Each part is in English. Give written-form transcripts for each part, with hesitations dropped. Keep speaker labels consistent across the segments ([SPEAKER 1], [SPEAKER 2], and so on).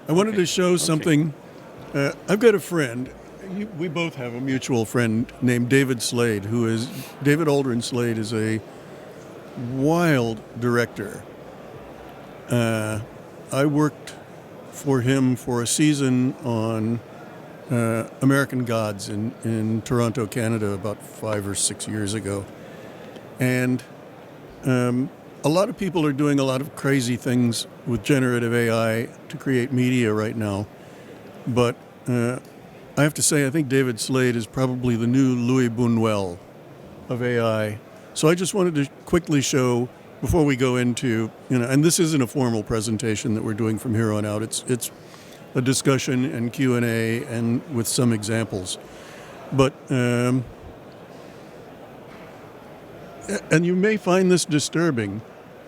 [SPEAKER 1] I wanted to show something. I've got a friend. We both have a mutual friend named David Slade, David Aldrin Slade is a wild director. I worked for him for a season on American Gods in Toronto, Canada, about 5 or 6 years ago. And a lot of people are doing a lot of crazy things with generative AI to create media right now. But I have to say, I think David Slade is probably the new Louis Buñuel of AI. So I just wanted to quickly show, before we go into, and this isn't a formal presentation that we're doing from here on out. It's a discussion and Q&A and with some examples. But, and you may find this disturbing,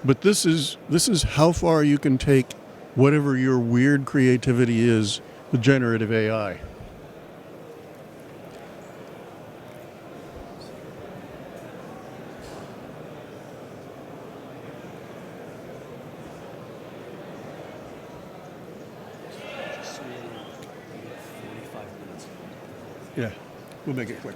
[SPEAKER 1] but this is how far you can take whatever your weird creativity is with generative AI. Yeah, we'll make it quick.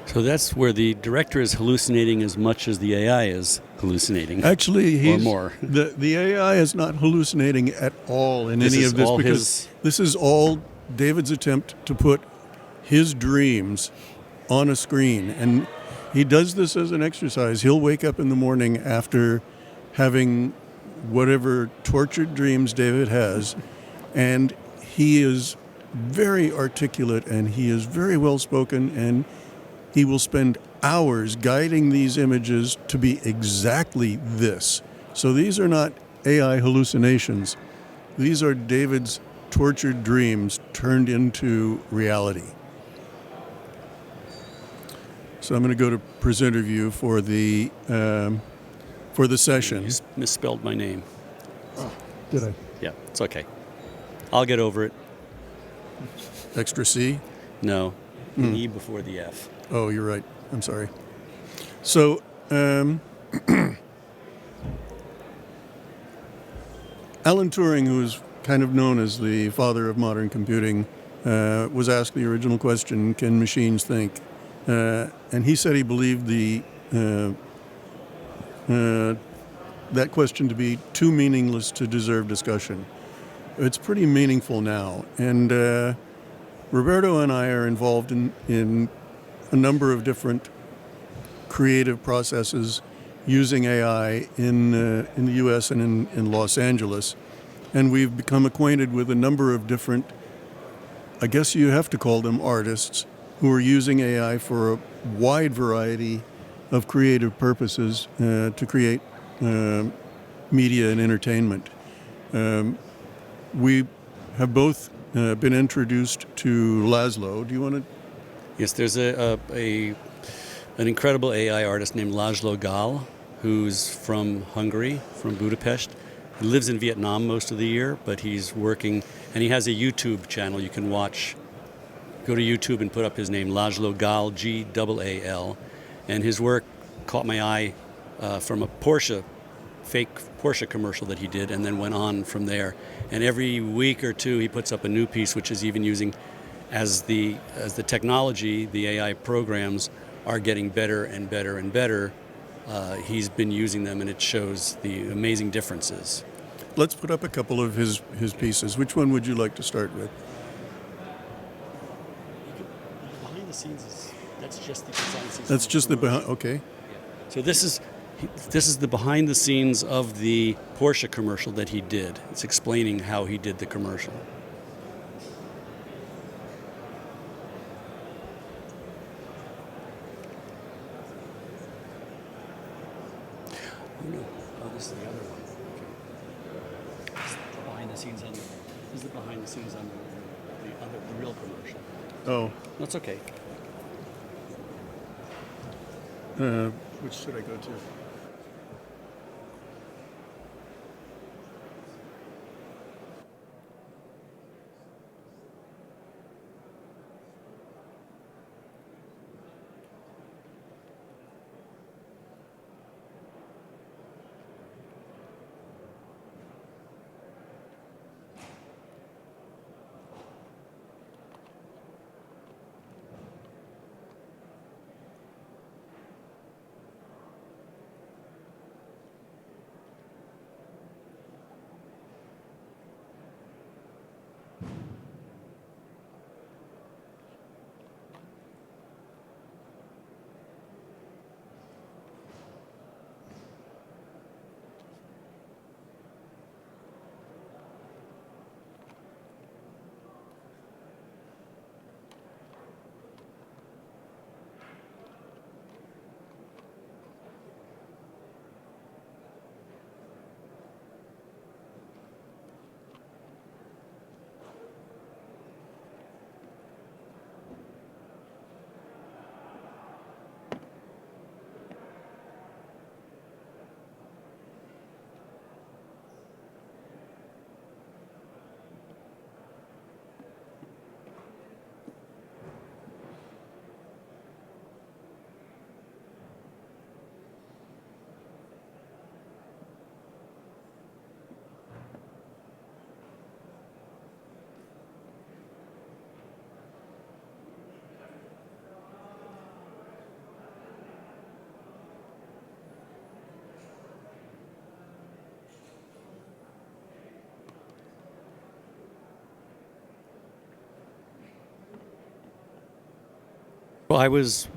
[SPEAKER 2] So that's where the director is hallucinating as much as the AI is hallucinating.
[SPEAKER 1] Actually,
[SPEAKER 2] or more.
[SPEAKER 1] The AI is not hallucinating at all in any of this, because this is all David's attempt to put his dreams on a screen. And he does this as an exercise. He'll wake up in the morning after having whatever tortured dreams David has, and he is very articulate and he is very well spoken, and he will spend hours guiding these images to be exactly this. So these are not AI hallucinations. These are David's tortured dreams turned into reality. So I'm going to go to presenter view for the session.
[SPEAKER 2] You misspelled my name.
[SPEAKER 1] Oh, did I?
[SPEAKER 2] Yeah, it's okay. I'll get over it.
[SPEAKER 1] Extra C?
[SPEAKER 2] No, an E before the F.
[SPEAKER 1] Oh, you're right. I'm sorry. So, Alan Turing, who is kind of known as the father of modern computing, was asked the original question, can machines think? And he said he believed that question to be too meaningless to deserve discussion. It's pretty meaningful now. And Roberto and I are involved in a number of different creative processes using AI in the U.S. and in Los Angeles. And we've become acquainted with a number of different, I guess you have to call them artists, who are using AI for a wide variety of creative purposes to create media and entertainment. We have both been introduced to Laszlo. Do you want to?
[SPEAKER 2] Yes, there's an incredible AI artist named Laszlo Gal, who's from Hungary, from Budapest. He lives in Vietnam most of the year, but he's working, and he has a YouTube channel you can watch. Go to YouTube and put up his name, Laszlo Gal, G-A-A-L, and his work caught my eye from a fake Porsche commercial that he did, and then went on from there. And every week or two, he puts up a new piece, which is even using, as the technology, the AI programs are getting better and better and better, he's been using them, and it shows the amazing differences.
[SPEAKER 1] Let's put up a couple of his pieces. Which one would you like to start with?
[SPEAKER 2] scenes that's just the behind the scenes.
[SPEAKER 1] That's just the behind. Okay.
[SPEAKER 2] So this is the behind the scenes of the Porsche commercial that he did. It's explaining how he did the commercial. Oh, this is the other one. Okay. This is the behind the scenes on. This is the behind the scenes on the real commercial.
[SPEAKER 1] Oh.
[SPEAKER 2] That's okay.
[SPEAKER 1] Which should I go to?
[SPEAKER 2] Well, I was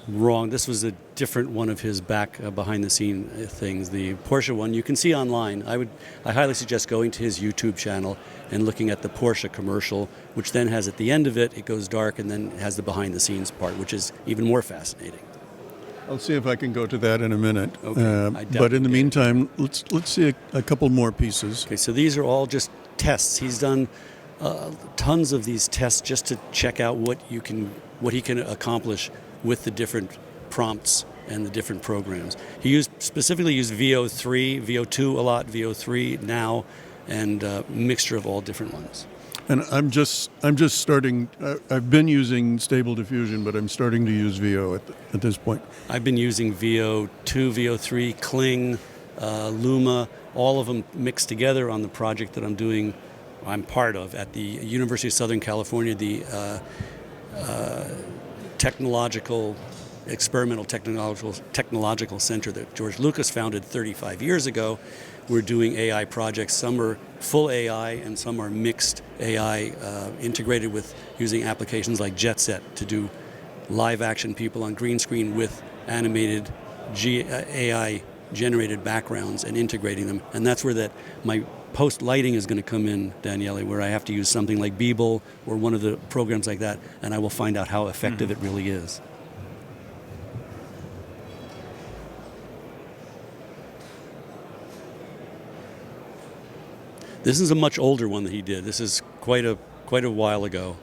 [SPEAKER 2] wrong. This was a different one of his back behind the scene things. The Porsche one you can see online. I highly suggest going to his YouTube channel and looking at the Porsche commercial, which then has at the end of it, it goes dark and then has the behind the scenes part, which is even more fascinating.
[SPEAKER 1] I'll see if I can go to that in a minute.
[SPEAKER 2] Okay.
[SPEAKER 1] But in the meantime, let's see a couple more pieces.
[SPEAKER 2] Okay, so these are all just tests. He's done tons of these tests just to check out what he can accomplish with the different prompts and the different programs. He specifically used VO3, VO2 a lot, VO3 now, and a mixture of all different ones.
[SPEAKER 1] And I'm just starting. I've been using Stable Diffusion, but I'm starting to use VO at this point.
[SPEAKER 2] I've been using VO2, VO3, Kling, Luma, all of them mixed together on the project that I'm part of at the University of Southern California, the Experimental Technological Center that George Lucas founded 35 years ago. We're doing AI projects. Some are full AI and some are mixed AI integrated with using applications like JetSet to do live action people on green screen with animated AI generated backgrounds and integrating them. And that's where my post lighting is going to come in, Daniele, where I have to use something like Beeble or one of the programs like that, and I will find out how effective it really is. This is a much older one that he did. This is quite a while ago.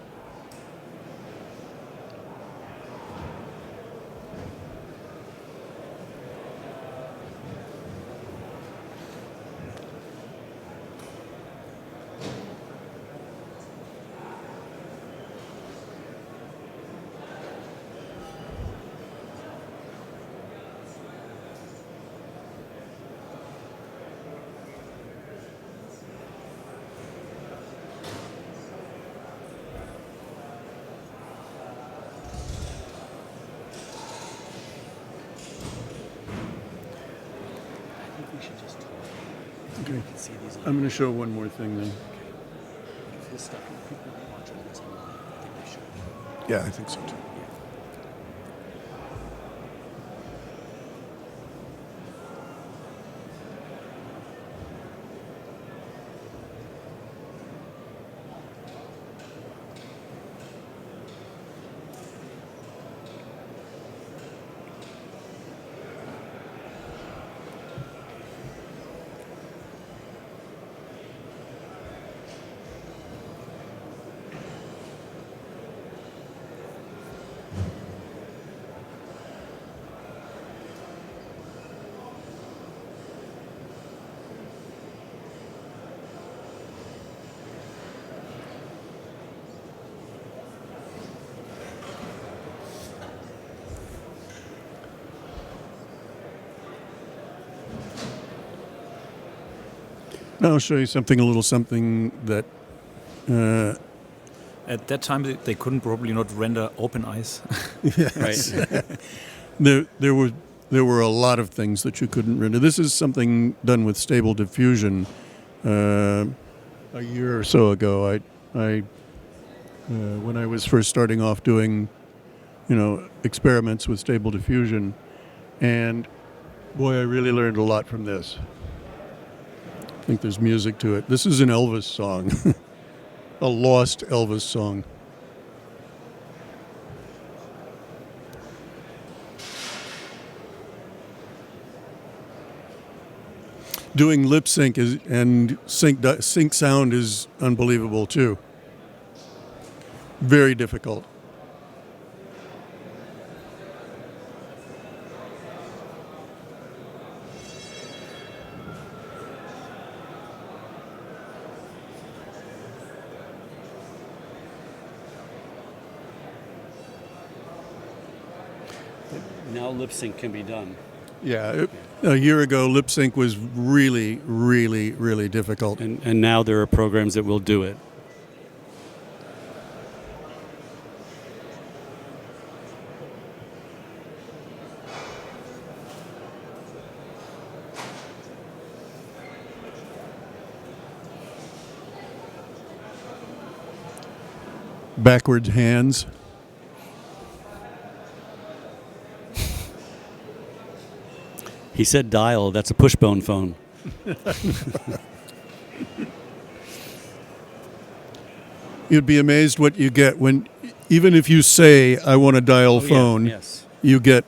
[SPEAKER 1] Okay. I'm going to show one more thing then.
[SPEAKER 2] this stuff, people will be watching this online. I think they should.
[SPEAKER 1] Yeah, I think so too. Now I'll show you something, a little something that
[SPEAKER 3] At that time, they couldn't probably not render open eyes.
[SPEAKER 1] yes.
[SPEAKER 2] Right.
[SPEAKER 1] there were a lot of things that you couldn't render. This is something done with stable diffusion. A year or so ago, I when I was first starting off doing, experiments with stable diffusion, and boy, I really learned a lot from this. I think there's music to it. This is an Elvis song, a lost Elvis song. Doing lip sync and sync sound is unbelievable too. Very difficult.
[SPEAKER 2] Now lip sync can be done.
[SPEAKER 1] Yeah, a year ago, lip sync was really, really, really difficult.
[SPEAKER 2] And now there are programs that will do it.
[SPEAKER 1] Backwards hands.
[SPEAKER 2] He said dial. That's a pushbone phone.
[SPEAKER 1] You'd be amazed what you get when, even if you say, I want a dial phone,
[SPEAKER 2] Yes.
[SPEAKER 1] you get.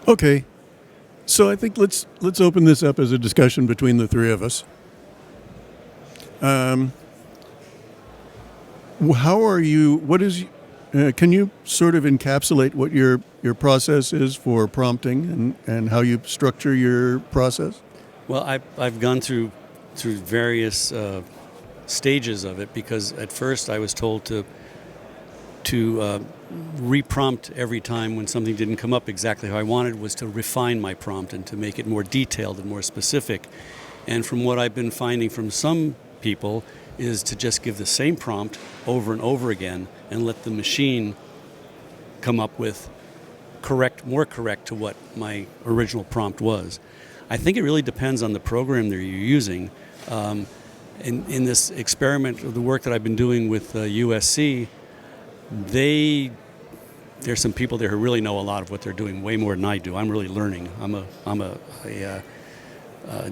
[SPEAKER 1] Okay, so I think let's open this up as a discussion between the three of us. How are you? What is? Can you sort of encapsulate what your process is for prompting and how you structure your process?
[SPEAKER 2] Well, I've gone through various stages of it, because at first I was told to reprompt every time when something didn't come up exactly how I wanted, was to refine my prompt and to make it more detailed and more specific. And from what I've been finding from some people is to just give the same prompt over and over again and let the machine come up with more correct to what my original prompt was. I think it really depends on the program that you're using. In this experiment of the work that I've been doing with USC, there's some people there who really know a lot of what they're doing, way more than I do. I'm really learning. I'm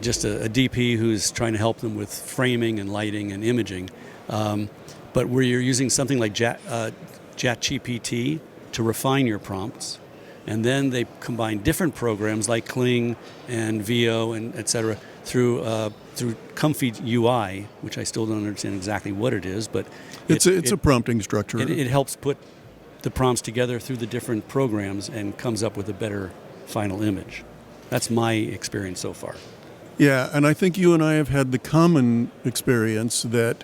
[SPEAKER 2] just a DP who's trying to help them with framing and lighting and imaging. But where you're using something like ChatGPT to refine your prompts, and then they combine different programs like Kling and VO and etc. through Comfy UI, which I still don't understand exactly what it is, but
[SPEAKER 1] it's a prompting structure.
[SPEAKER 2] It helps put the prompts together through the different programs and comes up with a better final image. That's my experience so far.
[SPEAKER 1] Yeah, and I think you and I have had the common experience that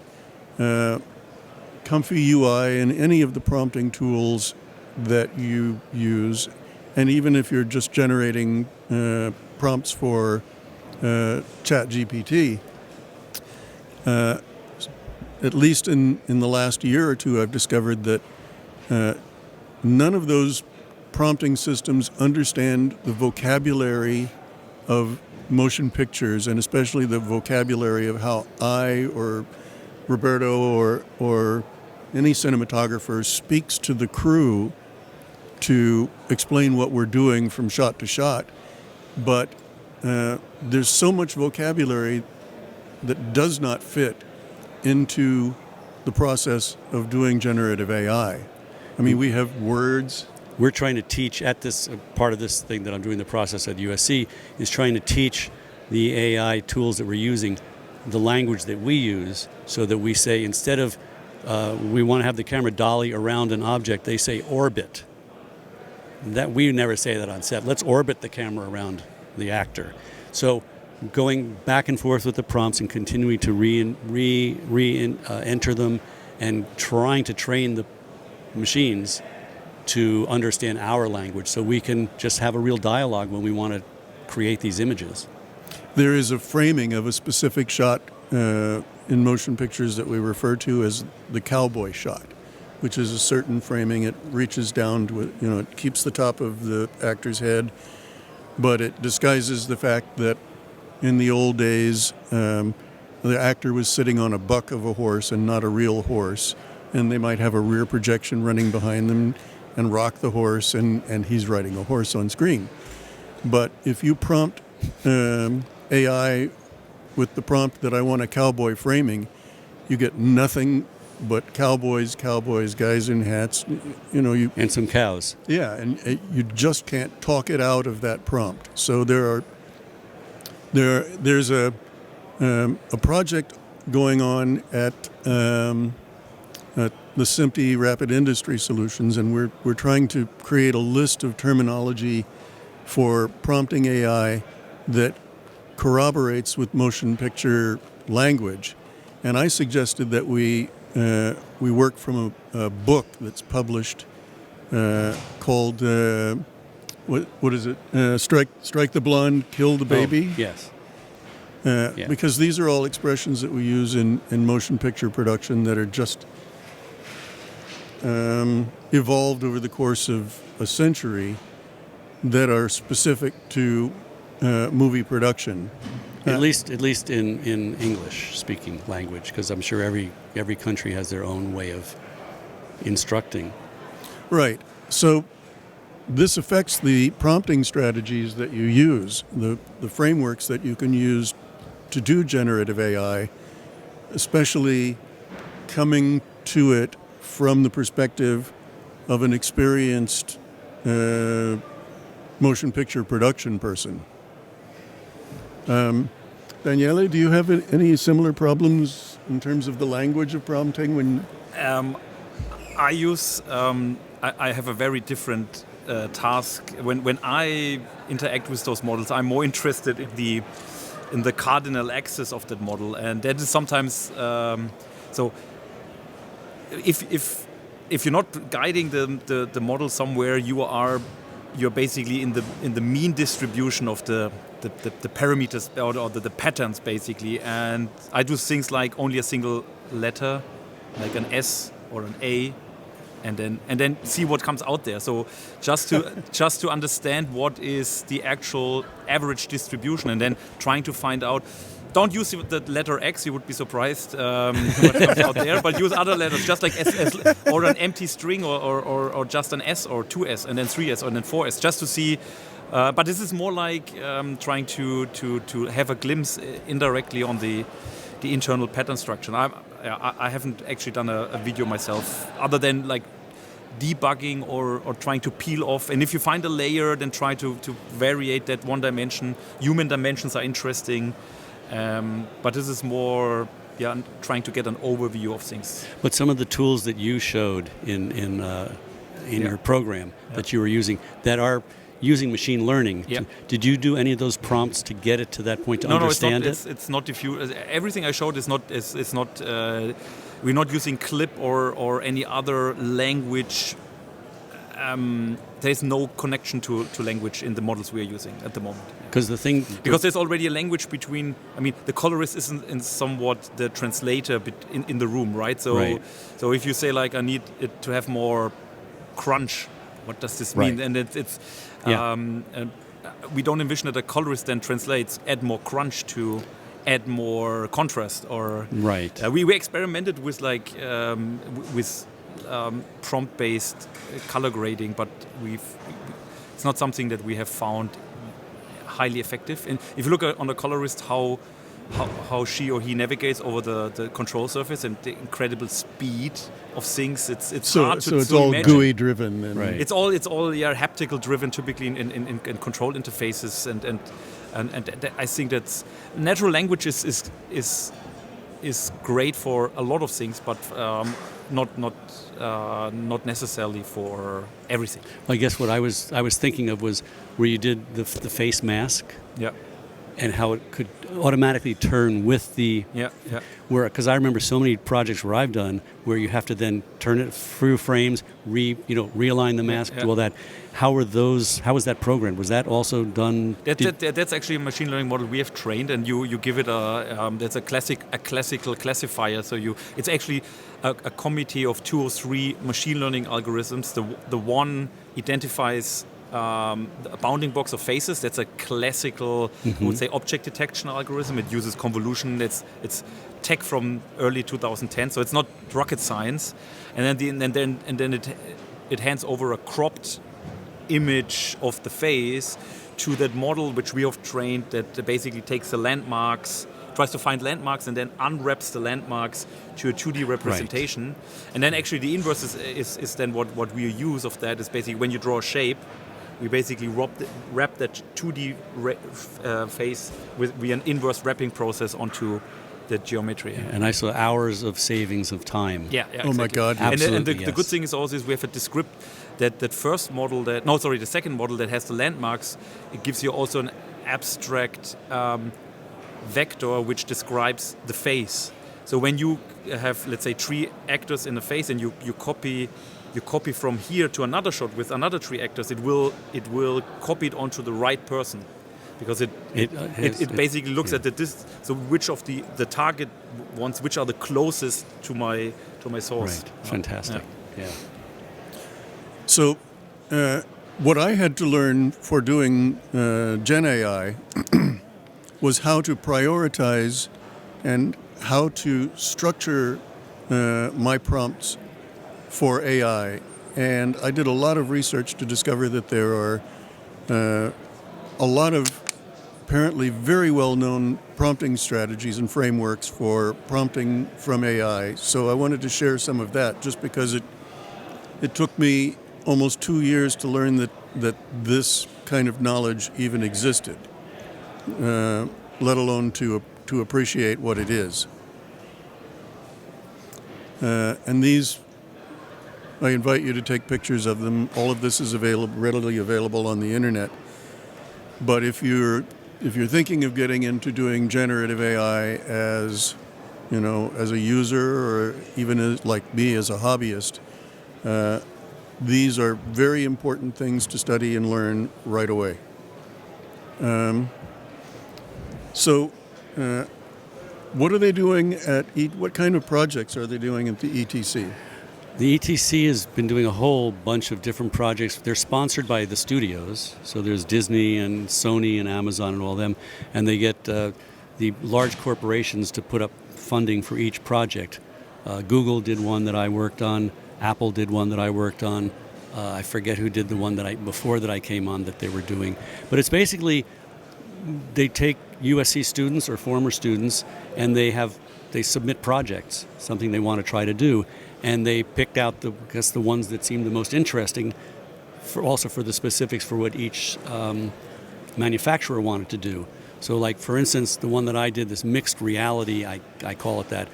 [SPEAKER 1] Comfy UI and any of the prompting tools that you use, and even if you're just generating prompts for ChatGPT, at least in the last year or two, I've discovered that none of those prompting systems understand the vocabulary of motion pictures, and especially the vocabulary of how I or Roberto or any cinematographer speaks to the crew to explain what we're doing from shot to shot. But there's so much vocabulary that does not fit into the process of doing generative AI. I mean, we have words.
[SPEAKER 2] We're trying to teach at this part of this thing that I'm doing the process at USC is trying to teach the AI tools that we're using the language that we use, so that we say instead of we want to have the camera dolly around an object, they say orbit. That we never say that on set. Let's orbit the camera around the actor. So going back and forth with the prompts and continuing to enter them and trying to train the machines to understand our language so we can just have a real dialogue when we want to create these images.
[SPEAKER 1] There is a framing of a specific shot in motion pictures that we refer to as the cowboy shot, which is a certain framing. It reaches down to, it keeps the top of the actor's head, but it disguises the fact that in the old days, the actor was sitting on a buck of a horse and not a real horse, and they might have a rear projection running behind them and rock the horse, and he's riding a horse on screen. But if you prompt AI with the prompt that I want a cowboy framing, you get nothing but cowboys, guys in hats,
[SPEAKER 2] and some cows.
[SPEAKER 1] Yeah, and you just can't talk it out of that prompt. So there's a project going on at the SMPTE Rapid Industry Solutions, and we're trying to create a list of terminology for prompting AI that corroborates with motion picture language. And I suggested that we work from a book that's published called what is it? Strike the blonde, kill the baby.
[SPEAKER 2] Oh, yes.
[SPEAKER 1] Yeah. Because these are all expressions that we use in motion picture production that are just evolved over the course of a century that are specific to movie production.
[SPEAKER 2] At least in English-speaking language, because I'm sure every country has their own way of instructing.
[SPEAKER 1] Right. So this affects the prompting strategies that you use, the frameworks that you can use to do generative AI, especially coming to it from the perspective of an experienced motion picture production person. Daniele, do you have any similar problems in terms of the language of prompting? When
[SPEAKER 3] I use, I have a very different task. When I interact with those models, I'm more interested in the cardinal axis of that model, and that is sometimes so. If you're not guiding the model somewhere, you're basically in the mean distribution of the parameters or the patterns basically. And I do things like only a single letter, like an S or an A, and then see what comes out there. So just to understand what is the actual average distribution, and then trying to find out. Don't use the letter X, you would be surprised what comes out there, but use other letters, just like S or an empty string or just an S or 2S and then 3S and then 4S, just to see. But this is more like trying to have a glimpse indirectly on the internal pattern structure. I haven't actually done a video myself, other than like debugging or trying to peel off. And if you find a layer, then try to variate that one dimension. Human dimensions are interesting, but this is more trying to get an overview of things.
[SPEAKER 2] But some of the tools that you showed in your program that you were using that are using machine learning. Did you do any of those prompts to get it to that point to understand it?
[SPEAKER 3] No, it's not diffuse. Everything I showed is not. We're not using clip or any other language. There's no connection to language in the models we are using at the moment.
[SPEAKER 2] Because
[SPEAKER 3] there's already a language between. I mean, the colorist isn't in somewhat the translator in the room, right? So if you say like I need it to have more crunch, what does this mean? And it's we don't envision that a colorist then translates add more crunch to add more contrast or we experimented with like with prompt-based color grading, but it's not something that we have found highly effective. And if you look on a colorist, how she or he navigates over the control surface and the incredible speed of things, it's hard to imagine. So
[SPEAKER 1] it's all GUI driven, then.
[SPEAKER 3] Right. It's all haptical driven, typically in control interfaces, and I think that natural language is great for a lot of things, but not necessarily for everything.
[SPEAKER 2] I guess what I was thinking of was where you did the face mask.
[SPEAKER 3] Yeah.
[SPEAKER 2] And how it could automatically turn with the because I remember so many projects where I've done where you have to then turn it through frames, realign the mask, do all that. How was that programmed? Was that also done?
[SPEAKER 3] That's actually a machine learning model we have trained, and you give it that's a classical classifier. So it's actually a committee of 2 or 3 machine learning algorithms. The one identifies a bounding box of faces. That's a classical, I would say, object detection algorithm. It uses convolution. It's tech from early 2010, so it's not rocket science. And then it hands over a cropped image of the face to that model, which we have trained, that basically takes the landmarks, tries to find landmarks, and then unwraps the landmarks to a 2D representation. Right. And then actually the inverse is then what we use of that is basically when you draw a shape, we basically wrap that 2D face with an inverse wrapping process onto the geometry.
[SPEAKER 2] Yeah, and I saw hours of savings of time.
[SPEAKER 3] Yeah,
[SPEAKER 1] oh my God.
[SPEAKER 2] Absolutely,
[SPEAKER 3] and the good thing is also we have a descript that first model the second model that has the landmarks, it gives you also an abstract vector which describes the face. So when you have, let's say, 3 actors in a face and you copy from here to another shot with another 3 actors, it will copy it onto the right person, because it basically looks at the distance. So which of the target ones, which are the closest to my source.
[SPEAKER 2] Right. Fantastic. Yeah.
[SPEAKER 1] So what I had to learn for doing Gen AI was how to prioritize and how to structure my prompts for AI. And I did a lot of research to discover that there are a lot of apparently very well-known prompting strategies and frameworks for prompting from AI. So I wanted to share some of that, just because it took me almost 2 years to learn that this kind of knowledge even existed, let alone to appreciate what it is. And these, I invite you to take pictures of them. All of this is readily available on the internet. But if you're thinking of getting into doing generative AI as a user, or even like me as a hobbyist, these are very important things to study and learn right away. So what are they doing what kind of projects are they doing at the ETC?
[SPEAKER 2] The ETC has been doing a whole bunch of different projects. They're sponsored by the studios. So there's Disney and Sony and Amazon and all of them. And they get the large corporations to put up funding for each project. Google did one that I worked on. Apple did one that I worked on. I forget who did the one before that I came on that they were doing. But it's basically, they take USC students or former students, and they submit projects, something they want to try to do. and they picked out the ones that seemed the most interesting, also for the specifics for what each manufacturer wanted to do. So, like for instance, the one that I did, this mixed reality, I call it that,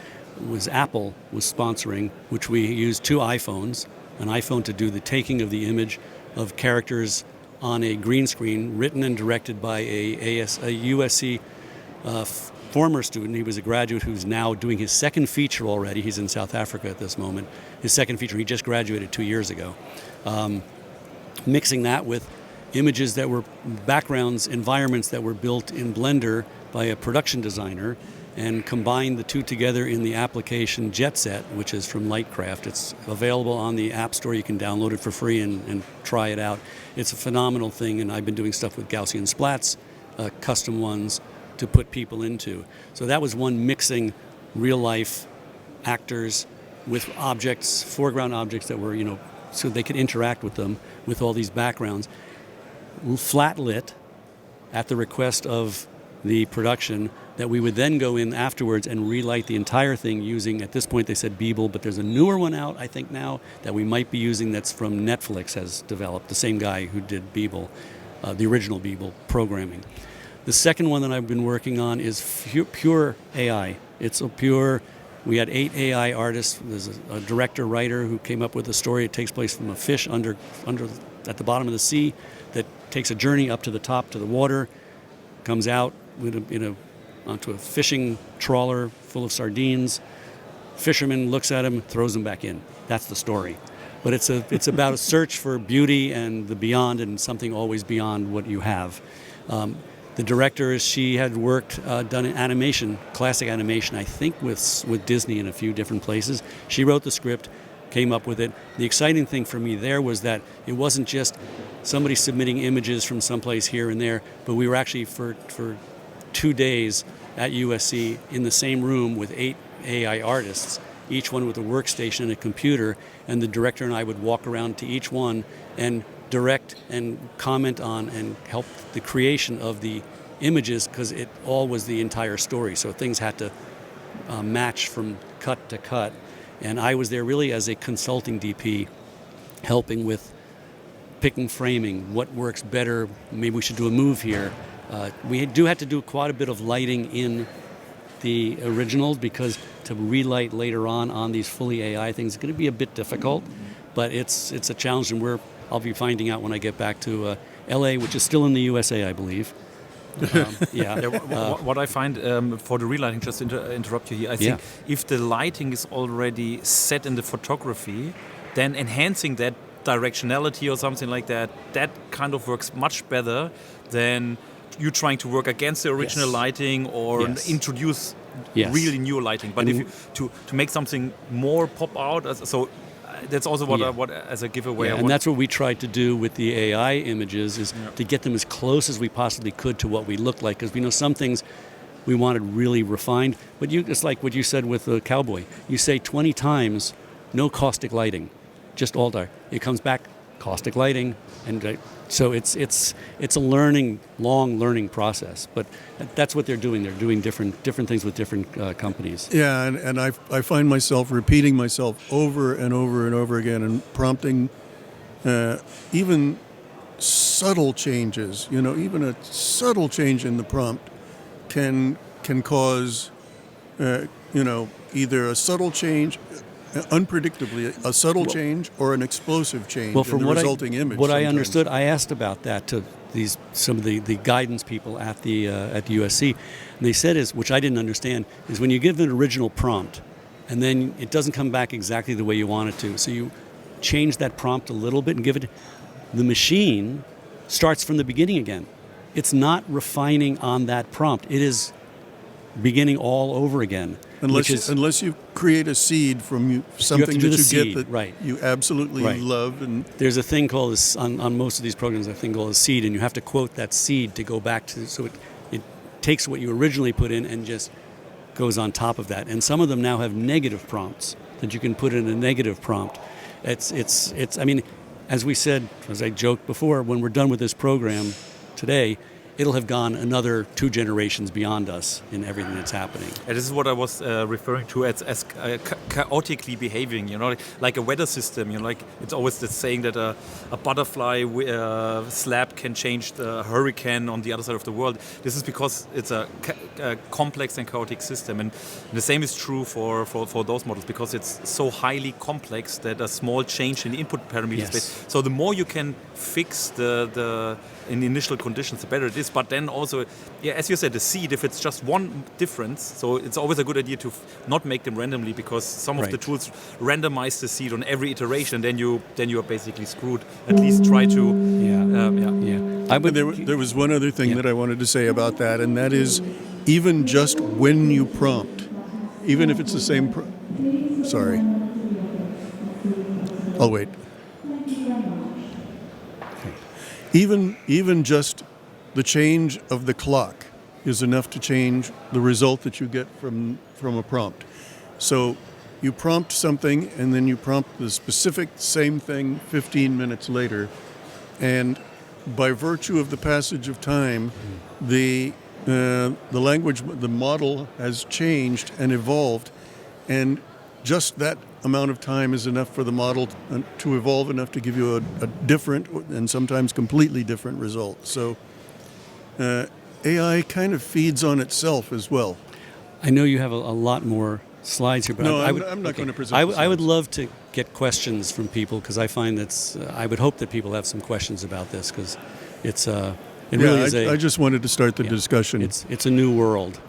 [SPEAKER 2] was Apple was sponsoring, which we used 2 iPhones, an iPhone to do the taking of the image of characters on a green screen, written and directed by a USC former student. He was a graduate who's now doing his second feature already. He's in South Africa at this moment. His second feature, he just graduated 2 years ago. Mixing that with images that were backgrounds, environments that were built in Blender by a production designer, and combined the two together in the application JetSet, which is from Lightcraft. It's available on the App Store. You can download it for free and try it out. It's a phenomenal thing, and I've been doing stuff with Gaussian splats, custom ones, to put people into. So that was one, mixing real-life actors with objects, foreground objects that were, so they could interact with them, with all these backgrounds. Flat lit at the request of the production, that we would then go in afterwards and relight the entire thing using, at this point they said Beeble, but there's a newer one out, I think now, that we might be using that's from Netflix, has developed, the same guy who did Beeble, the original Beeble programming. The second one that I've been working on is pure AI. It's a pure, we had 8 AI artists. There's a director, writer who came up with a story. It takes place from a fish under at the bottom of the sea that takes a journey up to the top, to the water, comes out onto a fishing trawler full of sardines. Fisherman looks at him, throws him back in. That's the story. But it's about a search for beauty and the beyond, and something always beyond what you have. The director, she had done animation, classic animation, I think with Disney in a few different places. She wrote the script, came up with it. The exciting thing for me there was that it wasn't just somebody submitting images from someplace here and there, but we were actually for 2 days at USC in the same room with 8 AI artists, each one with a workstation and a computer, and the director and I would walk around to each one and direct and comment on and help the creation of the images, because it all was the entire story. So things had to match from cut to cut. And I was there really as a consulting DP, helping with picking framing, what works better, maybe we should do a move here. We do have to do quite a bit of lighting in the originals, because to relight later on these fully AI things is going to be a bit difficult, but it's a challenge, and I'll be finding out when I get back to LA, which is still in the USA, I believe.
[SPEAKER 3] What I find for the relighting, just to interrupt you here, I think if the lighting is already set in the photography, then enhancing that directionality or something like that kind of works much better than you trying to work against the original lighting or introduce really new lighting. But to make something more pop out, that's also what as a giveaway.
[SPEAKER 2] Yeah, and that's what we tried to do with the AI images, is to get them as close as we possibly could to what we looked like. Because we know some things we wanted really refined, but it's like what you said with the cowboy. You say 20 times, no caustic lighting, just all dark. It comes back, caustic lighting, and so it's a long learning process. But that's what they're doing. They're doing different things with different companies.
[SPEAKER 1] Yeah, and I find myself repeating myself over and over and over again, and prompting even subtle changes. Even a subtle change in the prompt can cause either a subtle change, unpredictably a subtle change, or an explosive change in the resulting image.
[SPEAKER 2] What I understood, I asked about that to some of the guidance people at the USC, and they said which I didn't understand, is when you give an original prompt and then it doesn't come back exactly the way you want it to, so you change that prompt a little bit and give it, the machine starts from the beginning again. It's not refining on that prompt. It is beginning all over again.
[SPEAKER 1] Unless you create a seed from something that you get that you absolutely love. And
[SPEAKER 2] there's a thing called, on most of these programs, a thing called a seed, and you have to quote that seed to go back to, so it takes what you originally put in and just goes on top of that. And some of them now have negative prompts that you can put in a negative prompt. It's I mean, as we said, as I joked before, when we're done with this program today, it'll have gone another 2 generations beyond us in everything that's happening.
[SPEAKER 3] And this is what I was referring to as chaotically behaving, like a weather system. Like it's always the saying that a butterfly slap can change the hurricane on the other side of the world. This is because it's a complex and chaotic system. And the same is true for those models, because it's so highly complex that a small change in the input parameters.
[SPEAKER 2] Yes.
[SPEAKER 3] So the more you can fix in the initial conditions, the better it is. But then also, as you said, the seed, if it's just one difference, so it's always a good idea to not make them randomly, because some of the tools randomize the seed on every iteration. Then you are basically screwed. At least try to.
[SPEAKER 1] There was one other thing that I wanted to say about that, and that is, even just when you prompt, even if it's the same. Sorry. I'll wait. Even just the change of the clock is enough to change the result that you get from a prompt. So you prompt something, and then you prompt the specific same thing 15 minutes later, and by virtue of the passage of time, the language, the model has changed and evolved, and just that amount of time is enough for the model to evolve enough to give you a different and sometimes completely different result. So AI kind of feeds on itself as well.
[SPEAKER 2] I know you have a lot more slides here, but
[SPEAKER 1] no, I'm not going to present.
[SPEAKER 2] I would love to get questions from people, because I find I would hope that people have some questions about this, because it really is
[SPEAKER 1] I just wanted to start the discussion.
[SPEAKER 2] It's a new world.